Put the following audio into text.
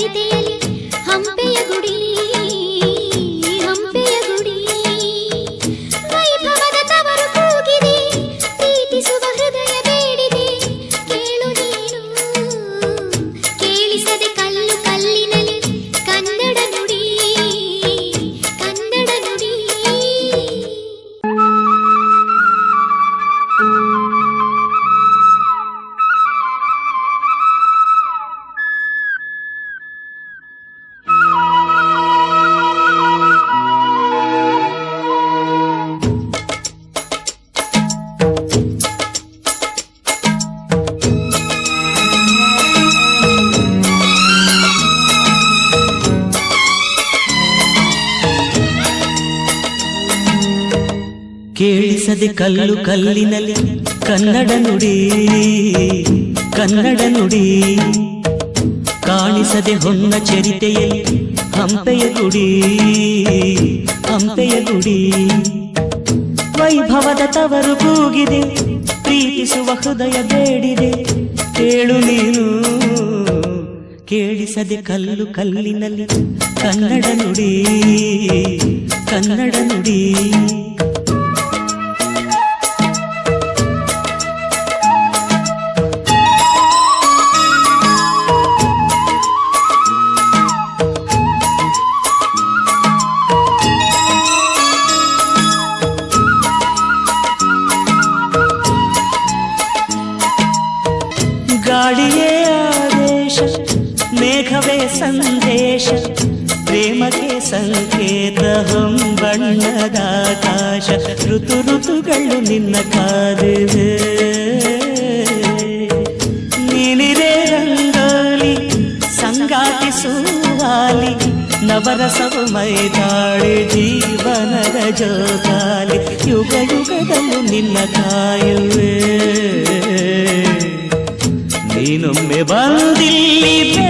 ಚರಿತೆಯಲ್ಲಿ ಹಂಪೆಯ ಗುಡಿ ಹಂಪೆಯ ಗುಡಿ ವೈಭವದ ತವರು ಕೂಗಿದೆ ಪ್ರೀತಿಸುವ ಹೃದಯ ಬೇಡಿದೆ ಕೇಳು ನೀನು ಕೇಳಿಸದೆ ಕಲ್ಲು ಕಲ್ಲಿನಲ್ಲಿ ಕನ್ನಡ ನುಡಿ ಕನ್ನಡ ನುಡಿ ಕೇಳಿಸದೆ ಕಲ್ಲು ಕಲ್ಲಿನಲ್ಲಿ ಕನ್ನಡ ನುಡಿ ಕನ್ನಡ ನುಡಿ ಕಾಣಿಸದೆ ಹೊನ್ನ ಚರಿತೆಯಲ್ಲಿ ಹಂಪೆಯ ಗುಡಿ ಹಂಪೆಯ ಗುಡಿ ವೈಭವದ ತವರು ಕೂಗಿದೆ ಪ್ರೀತಿಸುವ ಹೃದಯ ಬೇಡಿದೆ ಕೇಳು ನೀನು ಕೇಳಿಸದೆ ಕಲ್ಲು ಕಲ್ಲಿನಲ್ಲಿ ಕನ್ನಡ ನುಡಿ ಕನ್ನಡ ನುಡಿ ಗಾಳಿಯೇ ಆದೇಶ ಮೇಘವೇ ಸಂದೇಶ ಪ್ರೇಮಕ್ಕೆ ಸಂಕೇತ ಹೊಂಬಣ್ಣದ ಆಕಾಶ ಋತು ಋತುಗಳು ನಿನ್ನ ಕಾದಿವೆ ನೀನಿರೇ ರಂಗೋಲಿ ಸಂಗಾತಿ ಸುವಾಲಿ ನವರಸವು ಮೈದಾಳಿ ಜೀವನದ ಜೋಕಾಲಿ ಯುಗ ಯುಗದಲ್ಲೂ ನಿನ್ನ ಕಾಯುವೆ ನೀನೊಮ್ಮೆ ಬಂದಿಲ್ಲಿ